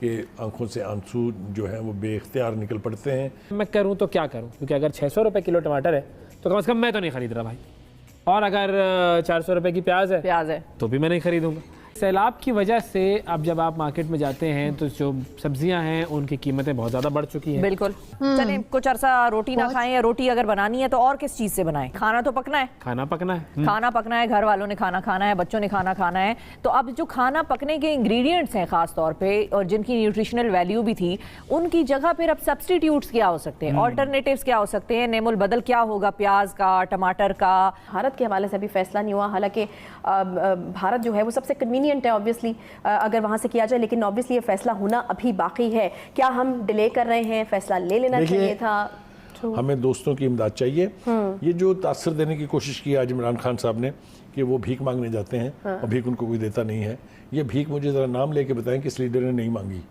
कि आंखों से आंसू जो हैं वो बेख्तियार निकल पड़ते हैं। मैं करूं तो क्या करूं, क्योंकि अगर 600 रुपये किलो टमाटर है तो कम से कम मैं तो नहीं खरीद रहा भाई, और अगर 400 रुपये की प्याज है तो भी मैं नहीं खरीदूंगा। सैलाब की वजह से अब जब आप मार्केट में जाते हैं तो जो सब्जियां हैं उनकी कीमतें बहुत ज़्यादा बढ़ चुकी हैं। बिल्कुल। चले कुछ अरसा रोटी ना खाएं, या रोटी अगर बनानी है तो और किस चीज़ से बनाएं? खाना तो पकना है, खाना पकना है, खाना पकना है, घर वालों ने खाना खाना है, बच्चों ने खाना खाना है। तो अब जो खाना पकने के इंग्रेडिएंट्स हैं ख़ास तौर पे, और जिनकी न्यूट्रिशनल वैल्यू भी थी, उनकी जगह पर अब सब्सटीट्यूट्स क्या हो सकते हैं, ऑल्टरनेटिव्स क्या हो सकते हैं, नेमुल बदल क्या होगा प्याज का, टमाटर का? भारत के हवाले से अभी फैसला नहीं हुआ, हालांकि भारत जो है वो सबसे कन्वीनियंट है ऑब्वियसली अगर वहाँ से किया जाए, लेकिन ऑब्वियसली ये फैसला होना अभी बाकी है। क्या हम डिले कर रहे हैं? फैसला ले लेना चाहिए था। हमें दोस्तों की इमदाद चाहिए। ये जो तासर देने की कोशिश की आज इमरान खान साहब ने कि वो भीख मांगने जाते हैं और भीख उनको कोई देता नहीं है, ये भीख मुझे ज़रा नाम लेके बताएं किस लीडर ने नहीं मांगी।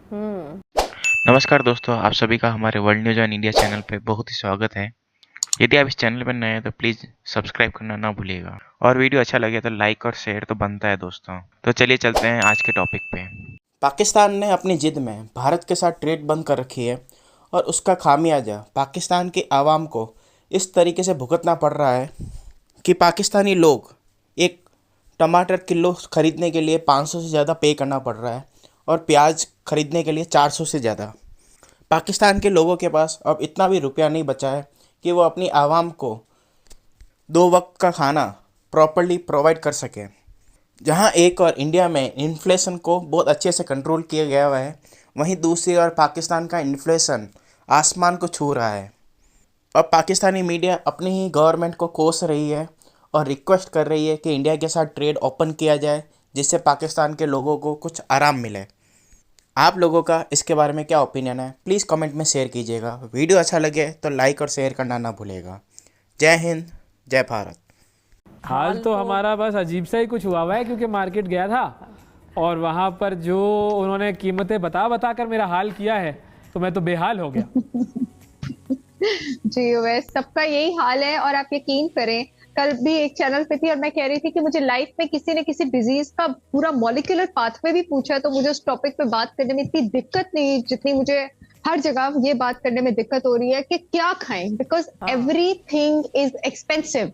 नमस्कार दोस्तों, आप सभी का हमारे world news on India channel पे बहुत ही स्वागत है। यदि आप इस चैनल पर नए हैं तो प्लीज़ सब्सक्राइब करना ना भूलिएगा, और वीडियो अच्छा लगे तो लाइक और शेयर तो बनता है दोस्तों। तो चलिए चलते हैं आज के टॉपिक पे। पाकिस्तान ने अपनी जिद में भारत के साथ ट्रेड बंद कर रखी है, और उसका खामियाजा पाकिस्तान के आवाम को इस तरीके से भुगतना पड़ रहा है कि पाकिस्तानी लोग एक टमाटर किलो ख़रीदने के लिए 500 से ज़्यादा पे करना पड़ रहा है, और प्याज ख़रीदने के लिए 400 से ज़्यादा। पाकिस्तान के लोगों के पास अब इतना भी रुपया नहीं बचा है कि वो अपनी आवाम को 2 वक्त का खाना प्रॉपर्ली प्रोवाइड कर सकें। जहां एक और इंडिया में इन्फ्लेशन को बहुत अच्छे से कंट्रोल किया गया हुआ है, वहीं दूसरी ओर पाकिस्तान का इन्फ्लेशन आसमान को छू रहा है। अब पाकिस्तानी मीडिया अपनी ही गवर्नमेंट को कोस रही है और रिक्वेस्ट कर रही है कि इंडिया के साथ ट्रेड ओपन किया जाए, जिससे पाकिस्तान के लोगों को कुछ आराम मिले। आप लोगों का इसके बारे में क्या ओपिनियन है, प्लीज़ कमेंट में शेयर कीजिएगा। वीडियो अच्छा लगे तो लाइक और शेयर करना ना भूलिएगा। जय हिंद, जय भारत। हाल तो हमारा बस अजीब सा ही कुछ हुआ है, क्योंकि मार्केट गया था और वहाँ पर जो उन्होंने कीमतें बता कर मेरा हाल किया है, तो मैं तो बेहाल हो गया। जी वैसे सबका यही हाल है, और आप यकीन करें कल भी एक चैनल पे थी और मैं कह रही थी कि मुझे लाइफ में किसी ने किसी डिजीज का पूरा मॉलिक्यूलर पाथवे भी पूछा है तो मुझे उस टॉपिक पे बात करने में इतनी दिक्कत नहीं जितनी मुझे हर जगह ये बात करने में दिक्कत हो रही है कि क्या खाएं, बिकॉज एवरीथिंग इज एक्सपेंसिव।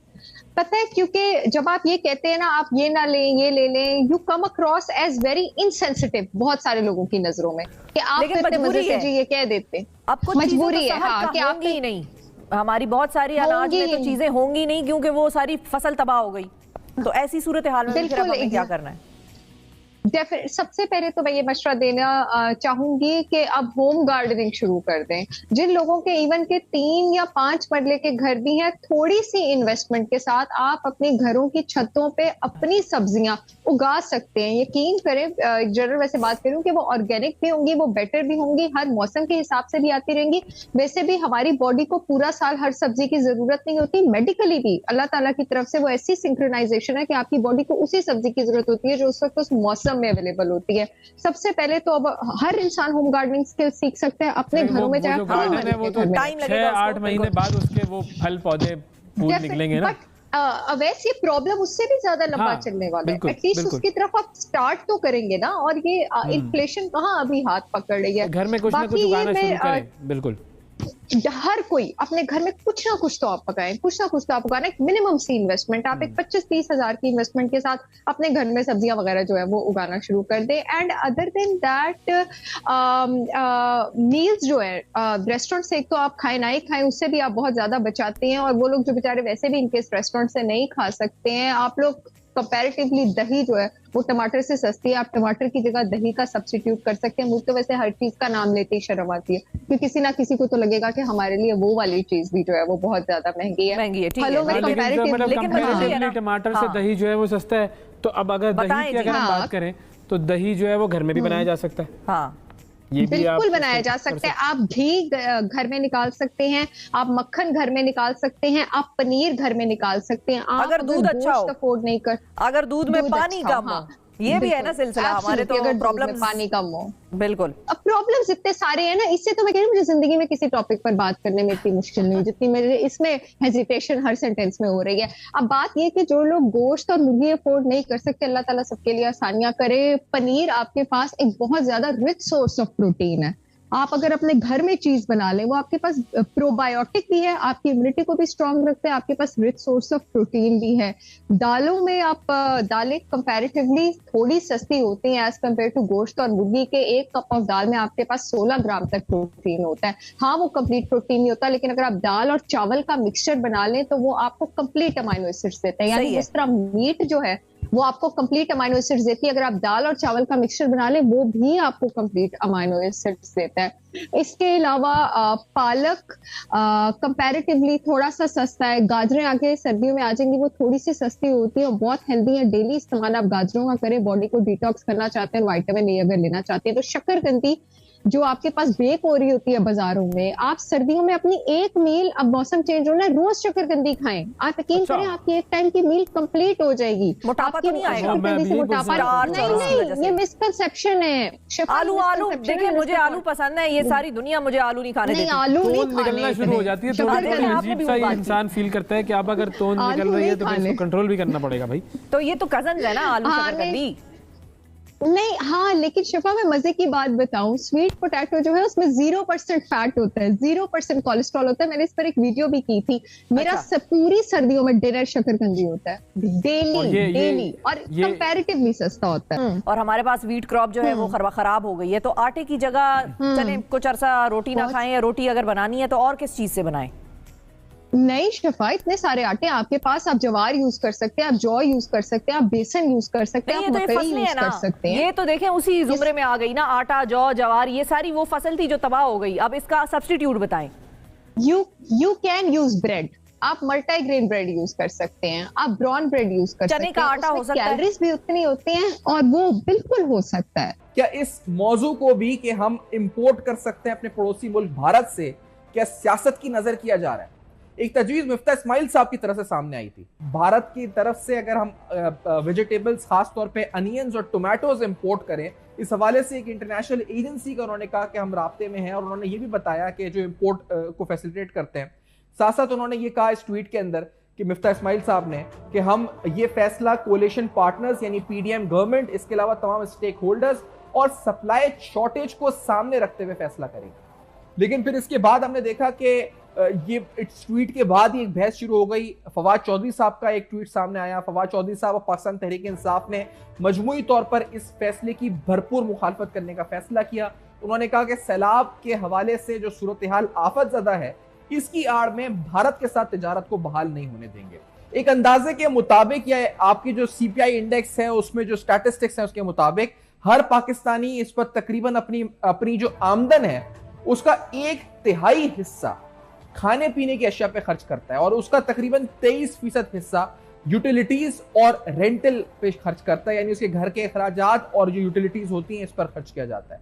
पता है, क्योंकि जब आप ये कहते हैं ना आप ये ना लें ये ले लें, you come across as very insensitive बहुत सारे लोगों की नजरों में, कि आप इतने मजे से जी ये कह देते हैं। आपको मजबूरी है हाँ कि आप ही नहीं, हमारी बहुत सारी अनाज में तो चीजें होंगी नहीं, क्योंकि वो सारी फसल तबाह हो गई। तो ऐसी सूरत हाल में फिर हमें क्या करना है? सबसे पहले तो मैं ये मशवरा देना चाहूंगी कि अब होम गार्डनिंग शुरू कर दें। जिन लोगों के इवन के 3 या 5 मरले के घर भी हैं, थोड़ी सी इन्वेस्टमेंट के साथ आप अपने घरों की छतों पे अपनी सब्जियां उगा सकते हैं। यकीन करें, जनरल वैसे बात करूं कि वो ऑर्गेनिक भी होंगी, वो बेटर भी होंगी, हर मौसम के हिसाब से भी आती रहेंगी। वैसे भी हमारी बॉडी को पूरा साल हर सब्जी की जरूरत नहीं होती, मेडिकली भी अल्लाह ताला की तरफ से वो ऐसी सिंक्रोनाइजेशन है कि आपकी बॉडी को उसी सब्जी की जरूरत होती है जो उस वक्त उस मौसम में अवेलेबल होती है। सबसे पहले तो अब हर इंसान होम गार्डनिंग स्किल सीख सकते हैं अपने घरों में, चाहे गार्डन है वो तो 6-8 महीने बाद उसके वो फल पौधे फूल निकलेंगे ना। वैसे ये प्रॉब्लम उससे भी ज्यादा लंबा चलने वाला है। एटलीस्ट उसकी तरफ आप स्टार्ट तो करेंगे ना, और ये इन्फ्लेशन कहाँ अभी हाथ पकड़ रही है। घर में कुछ ना कुछ उगाना शुरू करें। बिल्कुल, हर कोई अपने घर में कुछ ना कुछ तो आप पकाएं, कुछ ना कुछ तो आप उगाना। एक मिनिमम सी इन्वेस्टमेंट, आप एक 25-30 हजार की इन्वेस्टमेंट के साथ अपने घर में सब्जियां वगैरह जो है वो उगाना शुरू कर दे। And other than that meals जो है रेस्टोरेंट से एक तो आप खाएं ना ही खाएं, उससे भी आप बहुत ज्यादा बचाते हैं। और वो लोग जो बेचारे वैसे भी इनकेस रेस्टोरेंट से नहीं खा सकते हैं, आप लोग कंपैरेटिवली दही जो है वो टमाटर से सस्ती है, आप टमाटर की जगह दही का सब्स्टिट्यूट कर सकते हैं। मुझे तो वैसे हर चीज का नाम लेते ही शर्म आती है, क्योंकि किसी ना किसी को तो लगेगा कि हमारे लिए वो वाली चीज भी जो है वो बहुत ज्यादा महंगी है। फलों में कंपैरेटिवली टमाटर से दही जो है वो सस्ता है। तो अब अगर दही की अगर हम बात करें तो दही जो है वो घर में भी बनाया जा सकता है। हाँ, ये बिल्कुल बनाया जा सकता है। आप घी घर में निकाल सकते हैं, आप मक्खन घर में निकाल सकते हैं, आप पनीर घर में निकाल सकते हैं। आप अगर दूध अच्छा हो, अफोर्ड नहीं कर, अगर दूध में पानी कम हो, ये भी है ना सिलसिला, हमारे तो प्रॉब्लम्स, पानी कम हो। बिल्कुल। अब प्रॉब्लम्स इतने सारे हैं ना, इससे तो मैं कह रही हूँ मुझे जिंदगी में किसी टॉपिक पर बात करने में इतनी मुश्किल नहीं जितनी मेरे इसमें हेजिटेशन हर सेंटेंस में हो रही है। अब बात ये कि जो लोग गोश्त और मुर्गी अफोर्ड नहीं कर सकते, अल्लाह ताला सबके लिए आसानियां करे। पनीर आपके पास एक बहुत ज्यादा रिच सोर्स ऑफ प्रोटीन है। आप अगर अपने घर में चीज बना लें, वो आपके पास प्रोबायोटिक भी है, आपकी इम्यूनिटी को भी स्ट्रांग रखते हैं, आपके पास रिच सोर्स ऑफ प्रोटीन भी है। दालों में आप दालें कंपैरेटिवली थोड़ी सस्ती होती हैं एज कम्पेयर टू गोश्त और मुर्गी के। एक कप ऑफ दाल में आपके पास 16 ग्राम तक प्रोटीन होता है। हाँ, वो कंप्लीट प्रोटीन नहीं होता, लेकिन अगर आप दाल और चावल का मिक्सचर बना लें तो वो आपको कंप्लीट अमाइनो एसिड्स देते हैं। यानी जिस तरह मीट जो है वो आपको कंप्लीट अमाइनो एसिड्स देती है, अगर आप दाल और चावल का मिक्सचर बना लें वो भी आपको कंप्लीट अमाइनो एसिड्स देता है। इसके अलावा पालक कंपैरेटिवली थोड़ा सा सस्ता है। गाजरें आगे सर्दियों में आ जाएंगी, वो थोड़ी सी सस्ती होती है और बहुत हेल्दी है। डेली इस्तेमाल आप गाजरों का करें, बॉडी को डिटॉक्स करना चाहते हैं, विटामिन ए अगर लेना चाहते हैं तो। शकरकंदी जो आपके पास बेक हो रही होती है बाजारों में, आप सर्दियों में अपनी एक मील, अब मौसम चेंज होना है, रोज शकरकंदी खाएं। आप यकीन करें आपकी एक टाइम की मील कंप्लीट हो जाएगी। मोटापा तो नहीं आएगा? मोटापा नहीं, ये मिसकंसेप्शन है। आलू देखिए, मुझे आलू पसंद है, ये सारी दुनिया मुझे आलू नहीं खाने देती। आलू निकलना शुरू हो जाती है तो अजीब सा ये इंसान फील करता है कि अब अगर तोन निकल रही है तो फिर इसको कंट्रोल भी करना पड़ेगा भाई। तो ये तो कजन है ना, आलू शकरकंदी। नहीं, हाँ, लेकिन शिफा मैं मजे की बात बताऊं, स्वीट पोटैटो जो है उसमें 0% फैट होता है, 0% कोलेस्ट्रॉल होता है। मैंने इस पर एक वीडियो भी की थी। मेरा पूरी सर्दियों में डिनर शकरकंदी होता है, डेली और कंपैरेटिवली सस्ता होता है। और हमारे पास व्हीट क्रॉप जो है वो खराब हो गई है, तो आटे की जगह चने कुछ अरसा रोटी ना खाएं, या रोटी अगर बनानी है तो और किस चीज से बनाएं? नहीं शिफा, इतने सारे आटे आपके पास, आप जवार यूज कर सकते हैं, आप जौ यूज कर सकते हैं, आप बेसन यूज कर सकते हैं, आप मकई यूज कर सकते हैं। ये तो देखें उसी जुमरे में आ गई ना, आटा, जौ, जवार, ये सारी वो फसल थी जो तबाह हो गई। अब इसका सब्स्टिट्यूट बताएं। यू कैन यूज ब्रेड, आप मल्टीग्रेन ब्रेड यूज कर सकते हैं, आप ब्राउन ब्रेड यूज कर सकते हैं। चने का आटा हो सकता है, कैलोरीज भी उतनी होती हैं और वो बिल्कुल हो सकता है। क्या इस मौजू को भी कि हम इंपोर्ट कर सकते हैं अपने पड़ोसी मुल्क भारत से, क्या सियासत की नजर किया जा रहा है? एक तजवीज मुफ्ती इस्माइल साहब की तरफ से सामने आई थी। भारत की तरफ से अगर हम वेजिटेबल्स, खास तौर पे अनियंस और टोमेटोज इंपोर्ट करें, इस हवाले से एक इंटरनेशनल एजेंसी का उन्होंने कहा कि हम राब्ते में हैं, और उन्होंने ये भी बताया कि जो इंपोर्ट को फैसिलिटेट करते हैं। साथ साथ उन्होंने ये कहा इस ट्वीट के अंदर कि मुफ्ती इस्माइल साहब ने कि हम ये फैसला कोलिशन पार्टनर्स यानी पीडीएम गवर्नमेंट, इसके अलावा तमाम स्टेक होल्डर्स और सप्लाई शॉर्टेज को सामने रखते हुए फैसला करेंगे। लेकिन फिर इसके बाद हमने देखा कि ये इस ट्वीट के बाद ही एक बहस शुरू हो गई। फवाद चौधरी साहब का एक ट्वीट सामने आया। फवाद चौधरी साहब और पाकिस्तान तहरीक इंसाफ ने मजमूई तौर पर इस फैसले की भरपूर मुखालफत करने का फैसला किया। उन्होंने कहा कि सैलाब के हवाले से जो सूरत हाल आफत ज़दा है, इसकी आड़ में भारत के साथ तिजारत को बहाल नहीं होने देंगे। एक अंदाजे के मुताबिक या आपकी जो सीपीआई इंडेक्स है उसमें जो स्टैटिस्टिक्स है उसके मुताबिक हर पाकिस्तानी इस पर तकरीबन अपनी जो आमदन है उसका 1/3 हिस्सा खाने पीने की अशिया पे खर्च करता है, और उसका तकरीबन 23% हिस्सा यूटिलिटीज और रेंटल पे खर्च करता है, यानी उसके घर के अखराजात और जो यूटिलिटीज होती हैं इस पर खर्च किया जाता है।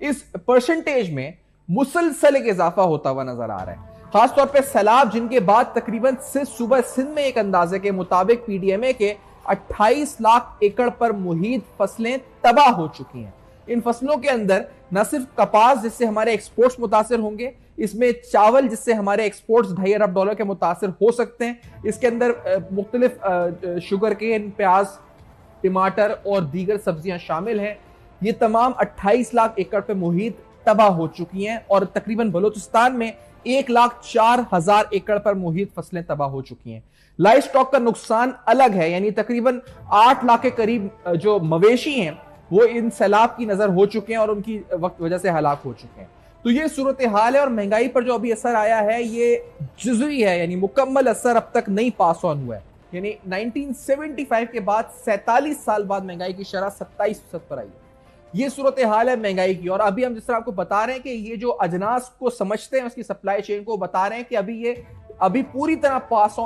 इस परसेंटेज में मुसलसल एक इजाफा होता हुआ नजर आ रहा है, खासतौर पर सैलाब, जिनके बाद तकरीबन सुबह सिंध में एक अंदाजे के मुताबिक पीडीएमए के 28 लाख एकड़ पर मुहीत फसलें तबाह हो चुकी हैं। इन फसलों के अंदर न सिर्फ कपास जिससे हमारे एक्सपोर्ट्स मुतासिर होंगे, इसमें चावल जिससे हमारे एक्सपोर्ट्स $2.5 अरब के मुतासिर हो सकते हैं, इसके अंदर मुख्तलिफ शुगर केन, प्याज, टमाटर और दीगर सब्जियां शामिल हैं। ये तमाम 28 लाख एकड़ पे मुहीत तबाह हो चुकी हैं, और तकरीबन बलूचिस्तान में 1,04,000 एकड़ पर मुहीत फसलें तबाह हो चुकी हैं। लाइव स्टॉक का नुकसान अलग है, यानी तकरीबन 8 लाख के करीब जो मवेशी हैं वो इन सैलाब की नजर हो चुके हैं और उनकी वजह से हलाक हो चुके हैं। तो ये सूरत हाल है, और महंगाई पर जो अभी असर आया है ये जुज़वी है, यानी मुकम्मल असर अब तक नहीं पास ऑन हुआ है। यानी 1975 के बाद 47 साल बाद महंगाई की शरह 27% पर आई है। ये सूरत हाल है महंगाई की। और अभी हम जिस तरह आपको बता रहे हैं कि ये जो अजनास को समझते हैं उसकी सप्लाई चेन को बता रहे हैं कि अभी पूरी तरह पास ऑन